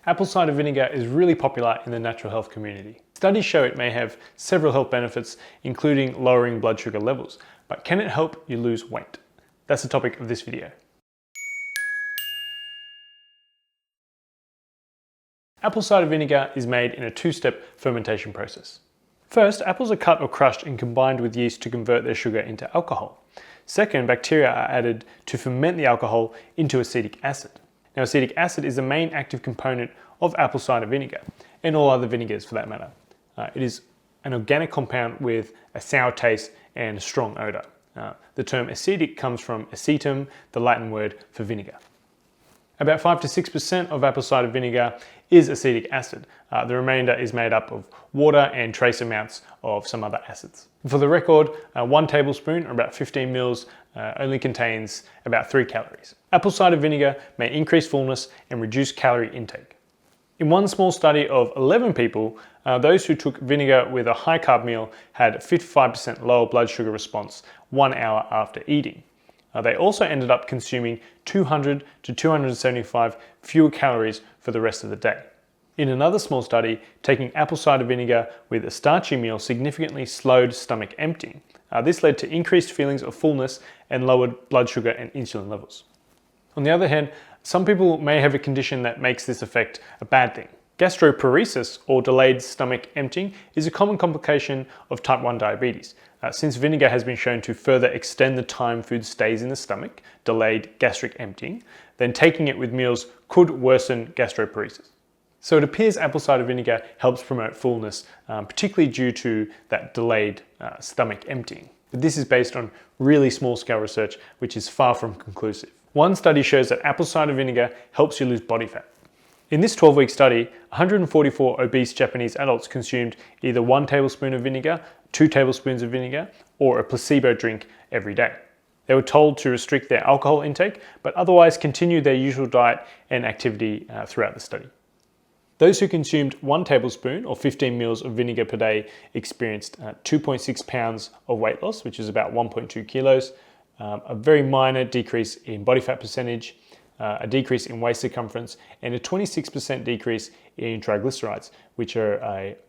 Apple cider vinegar is really popular in the natural health community. Studies show it may have several health benefits, including lowering blood sugar levels, but can it help you lose weight? That's the topic of this video. Apple cider vinegar is made in a two-step fermentation process. First, apples are cut or crushed and combined with yeast to convert their sugar into alcohol. Second, bacteria are added to ferment the alcohol into acetic acid. Now, acetic acid is the main active component of apple cider vinegar, and all other vinegars for that matter. It is an organic compound with a sour taste and a strong odor. The term acetic comes from acetum, the Latin word for vinegar. About 5 to 6% of apple cider vinegar is acetic acid. The remainder is made up of water and trace amounts of some other acids. For the record, 1 tablespoon, or about 15 mils, only contains about 3 calories. Apple cider vinegar may increase fullness and reduce calorie intake. In one small study of 11 people, those who took vinegar with a high carb meal had 55% lower blood sugar response 1 hour after eating. They also ended up consuming 200 to 275 fewer calories for the rest of the day. In another small study, taking apple cider vinegar with a starchy meal significantly slowed stomach emptying. This led to increased feelings of fullness and lowered blood sugar and insulin levels. On the other hand, some people may have a condition that makes this effect a bad thing. Gastroparesis, or delayed stomach emptying, is a common complication of type 1 diabetes. Since vinegar has been shown to further extend the time food stays in the stomach, delayed gastric emptying, then taking it with meals could worsen gastroparesis. So it appears apple cider vinegar helps promote fullness, particularly due to that delayed stomach emptying. But this is based on really small scale research, which is far from conclusive. One study shows that apple cider vinegar helps you lose body fat. In this 12-week study, 144 obese Japanese adults consumed either 1 tablespoon of vinegar, 2 tablespoons of vinegar, or a placebo drink every day. They were told to restrict their alcohol intake, but otherwise continue their usual diet and activity throughout the study. Those who consumed 1 tablespoon or 15 mils of vinegar per day experienced 2.6 pounds of weight loss, which is about 1.2 kilos, a very minor decrease in body fat percentage, a decrease in waist circumference, and a 26% decrease in triglycerides, which are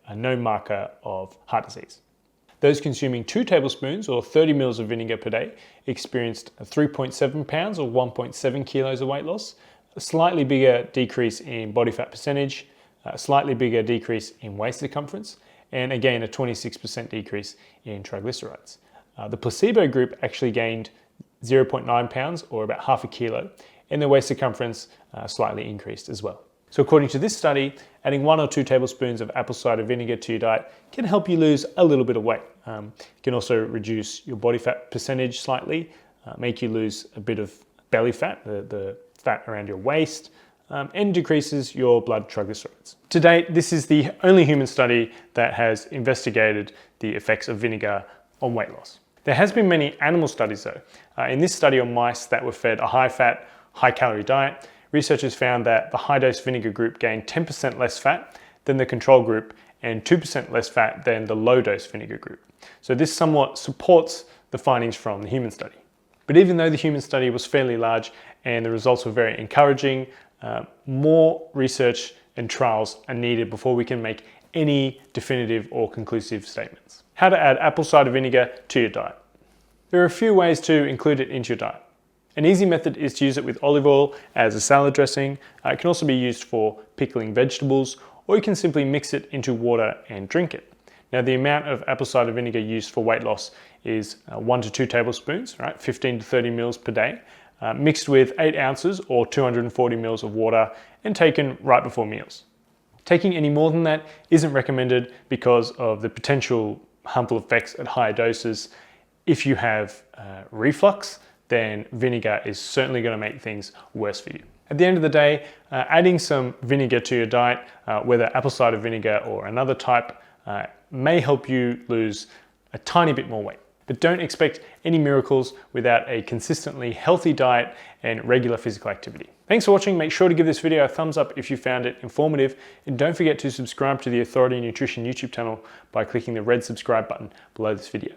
a known marker of heart disease. Those consuming 2 tablespoons or 30 mils of vinegar per day experienced 3.7 pounds or 1.7 kilos of weight loss, a slightly bigger decrease in body fat percentage, a slightly bigger decrease in waist circumference, and again a 26% decrease in triglycerides. The placebo group actually gained 0.9 pounds or about half a kilo, and their waist circumference slightly increased as well. So according to this study, adding 1 or 2 tablespoons of apple cider vinegar to your diet can help you lose a little bit of weight. It can also reduce your body fat percentage slightly, make you lose a bit of belly fat, the fat around your waist, and decreases your blood triglycerides. To date, this is the only human study that has investigated the effects of vinegar on weight loss. There has been many animal studies though. In this study on mice that were fed a high-fat, high-calorie diet, researchers found that the high-dose vinegar group gained 10% less fat than the control group and 2% less fat than the low-dose vinegar group. So this somewhat supports the findings from the human study. But even though the human study was fairly large and the results were very encouraging, more research and trials are needed before we can make any definitive or conclusive statements. How to add apple cider vinegar to your diet. There are a few ways to include it into your diet. An easy method is to use it with olive oil as a salad dressing. It can also be used for pickling vegetables, or you can simply mix it into water and drink it. Now, the amount of apple cider vinegar used for weight loss is 1 to 2 tablespoons, right? 15 to 30 mils per day, mixed with 8 ounces or 240 mils of water and taken right before meals. Taking any more than that isn't recommended because of the potential harmful effects at higher doses. If you have reflux, then vinegar is certainly going to make things worse for you. At the end of the day, adding some vinegar to your diet, whether apple cider vinegar or another type, may help you lose a tiny bit more weight. But don't expect any miracles without a consistently healthy diet and regular physical activity. Thanks for watching. Make sure to give this video a thumbs up if you found it informative, and don't forget to subscribe to the Authority Nutrition YouTube channel by clicking the red subscribe button below this video.